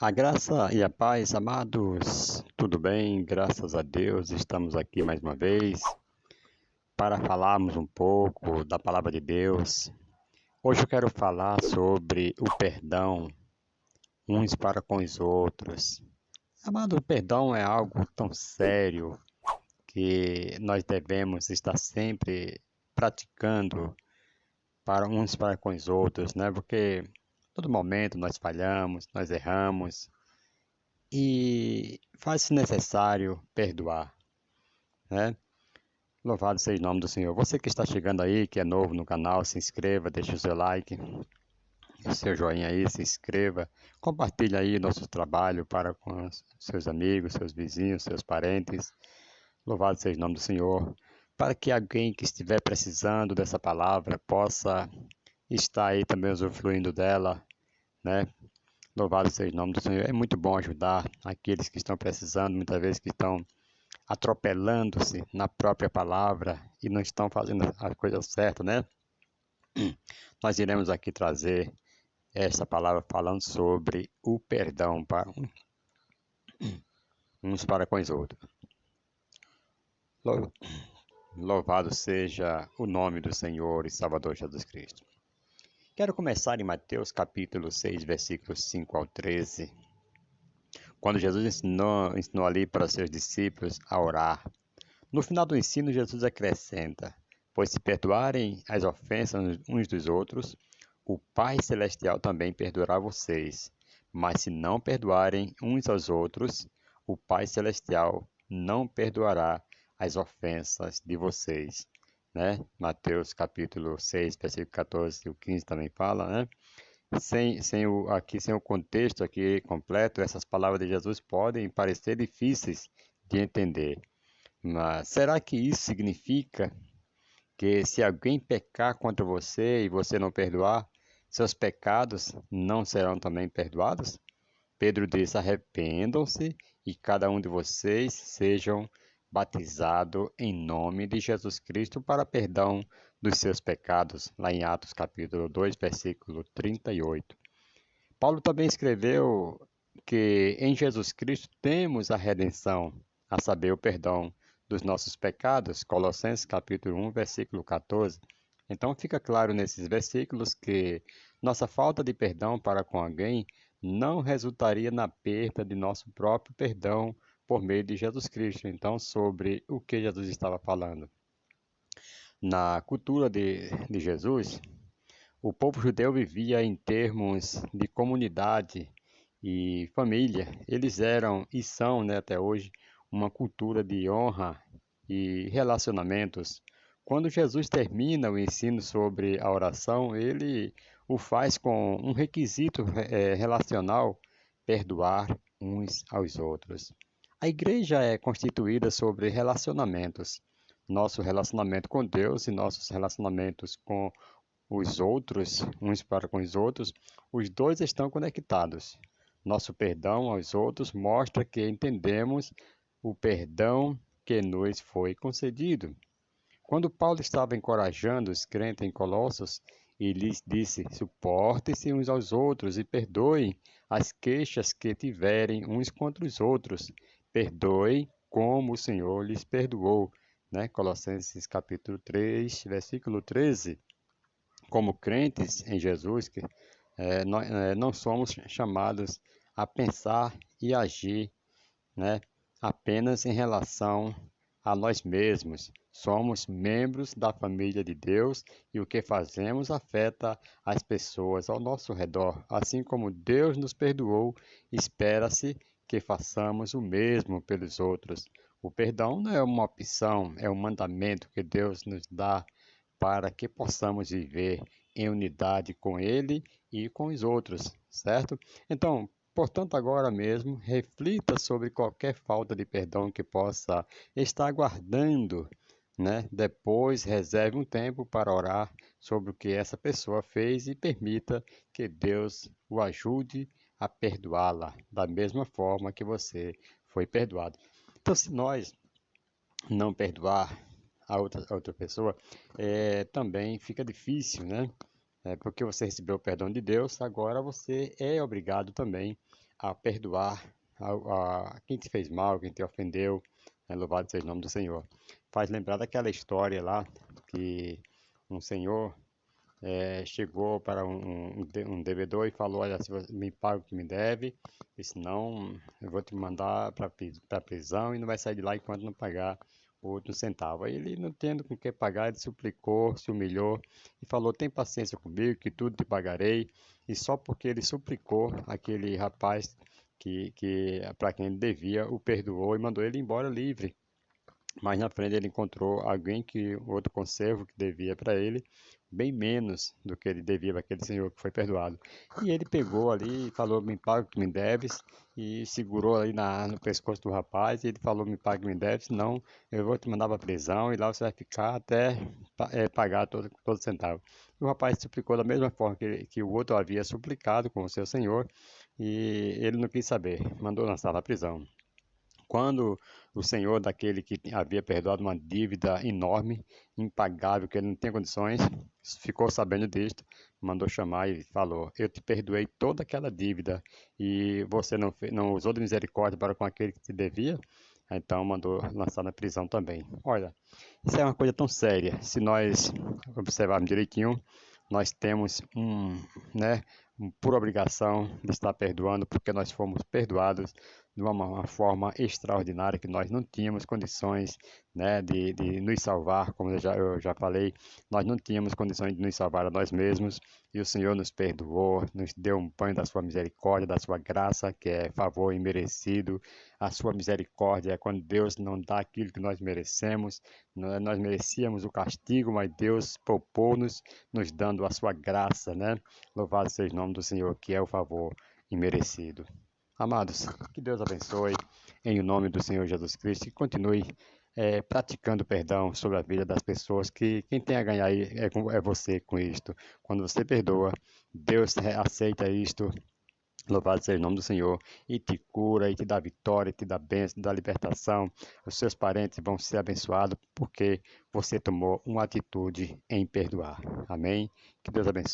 A graça e a paz, amados, tudo bem? Graças a Deus, estamos aqui mais uma vez para falarmos um pouco da palavra de Deus. Hoje eu quero falar sobre o perdão uns para com os outros. Amado, o perdão é algo tão sério que nós devemos estar sempre praticando para uns para com os outros, né? Porque todo momento nós falhamos, nós erramos e faz-se necessário perdoar, né? Louvado seja o nome do Senhor. Você que está chegando aí, que é novo no canal, se inscreva, deixe o seu like, o seu joinha aí, se inscreva, compartilhe aí nosso trabalho para com os seus amigos, seus vizinhos, seus parentes. Louvado seja o nome do Senhor, para que alguém que estiver precisando dessa palavra possa estar aí também usufruindo dela, né? Louvado seja o nome do Senhor. É muito bom ajudar aqueles que estão precisando, muitas vezes que estão atropelando-se na própria palavra e não estão fazendo a coisa certa, né? Nós iremos aqui trazer essa palavra falando sobre o perdão para uns para com os outros. Louvado seja o nome do Senhor e Salvador Jesus Cristo. Quero começar em Mateus capítulo 6, versículos 5 ao 13, quando Jesus ensinou ali para seus discípulos a orar. No final do ensino, Jesus acrescenta: pois se perdoarem as ofensas uns dos outros, o Pai Celestial também perdoará vocês. Mas se não perdoarem uns aos outros, o Pai Celestial não perdoará as ofensas de vocês. Né? Mateus capítulo 6, versículo 14 e o 15 também fala, né? Sem o contexto aqui completo, essas palavras de Jesus podem parecer difíceis de entender. Mas será que isso significa que se alguém pecar contra você e você não perdoar, seus pecados não serão também perdoados? Pedro diz: arrependam-se e cada um de vocês sejam batizados em nome de Jesus Cristo para perdão dos seus pecados, lá em Atos capítulo 2, versículo 38. Paulo também escreveu que em Jesus Cristo temos a redenção, a saber, o perdão dos nossos pecados, Colossenses capítulo 1, versículo 14. Então fica claro nesses versículos que nossa falta de perdão para com alguém não resultaria na perda de nosso próprio perdão por meio de Jesus Cristo. Então, sobre o que Jesus estava falando. Na cultura de Jesus, o povo judeu vivia em termos de comunidade e família. Eles eram e são, né, até hoje, uma cultura de honra e relacionamentos. Quando Jesus termina o ensino sobre a oração, ele o faz com um requisito relacional: perdoar uns aos outros. A igreja é constituída sobre relacionamentos. Nosso relacionamento com Deus e nossos relacionamentos com os outros, uns para com os outros, os dois estão conectados. Nosso perdão aos outros mostra que entendemos o perdão que nos foi concedido. Quando Paulo estava encorajando os crentes em Colossos, e lhes disse: suportem-se uns aos outros e perdoem as queixas que tiverem uns contra os outros. Perdoem como o Senhor lhes perdoou. Né? Colossenses capítulo 3, versículo 13. Como crentes em Jesus, nós não somos chamados a pensar e agir, né, apenas em relação a nós mesmos. Somos membros da família de Deus e o que fazemos afeta as pessoas ao nosso redor. Assim como Deus nos perdoou, espera-se que façamos o mesmo pelos outros. O perdão não é uma opção, é um mandamento que Deus nos dá para que possamos viver em unidade com Ele e com os outros, certo? Então, portanto, agora mesmo, reflita sobre qualquer falta de perdão que possa estar guardando, né? Depois, reserve um tempo para orar sobre o que essa pessoa fez e permita que Deus o ajude a perdoá-la da mesma forma que você foi perdoado. Então, se nós não perdoar a outra pessoa, também fica difícil, né? Porque você recebeu o perdão de Deus, agora você é obrigado também a perdoar a quem te fez mal, quem te ofendeu, né? Louvado seja o nome do Senhor. Faz lembrar daquela história lá que um senhor chegou para um devedor e falou: olha, se você me paga o que me deve, e senão eu vou te mandar para a prisão e não vai sair de lá enquanto não pagar o último centavo. Aí ele, não tendo com que pagar, ele suplicou, se humilhou e falou: tem paciência comigo, que tudo te pagarei. E só porque ele suplicou, aquele rapaz que para quem ele devia o perdoou e mandou ele embora livre. Mas na frente ele encontrou alguém que, outro conservo que devia para ele, bem menos do que ele devia para aquele senhor que foi perdoado. E ele pegou ali e falou: me paga o que me deves, e segurou ali no pescoço do rapaz. E ele falou: me paga o que me deves, senão eu vou te mandar para a prisão e lá você vai ficar até pagar todo centavo. E o rapaz suplicou da mesma forma que o outro havia suplicado com o seu senhor, e ele não quis saber, mandou lançar na prisão. Quando o senhor daquele que havia perdoado uma dívida enorme, impagável, que ele não tinha condições, ficou sabendo disto, mandou chamar e falou: eu te perdoei toda aquela dívida e você não usou de misericórdia para com aquele que te devia? Então mandou lançar na prisão também. Olha, isso é uma coisa tão séria. Se nós observarmos direitinho, nós temos né, por obrigação de estar perdoando, porque nós fomos perdoados de uma forma extraordinária, que nós não tínhamos condições, né, de nos salvar, como eu já falei, nós não tínhamos condições de nos salvar a nós mesmos, e o Senhor nos perdoou, nos deu um banho da sua misericórdia, da sua graça, que é favor imerecido. A sua misericórdia é quando Deus não dá aquilo que nós merecemos. Nós merecíamos o castigo, mas Deus poupou-nos, nos dando a sua graça, né? Louvado seja o nome do Senhor, que é o favor imerecido. Amados, que Deus abençoe em o nome do Senhor Jesus Cristo e continue praticando perdão sobre a vida das pessoas, que quem tem a ganhar aí é você com isto. Quando você perdoa, Deus aceita isto. Louvado seja o nome do Senhor, e te cura, e te dá vitória, e te dá bênção, te dá libertação. Os seus parentes vão ser abençoados porque você tomou uma atitude em perdoar. Amém? Que Deus abençoe.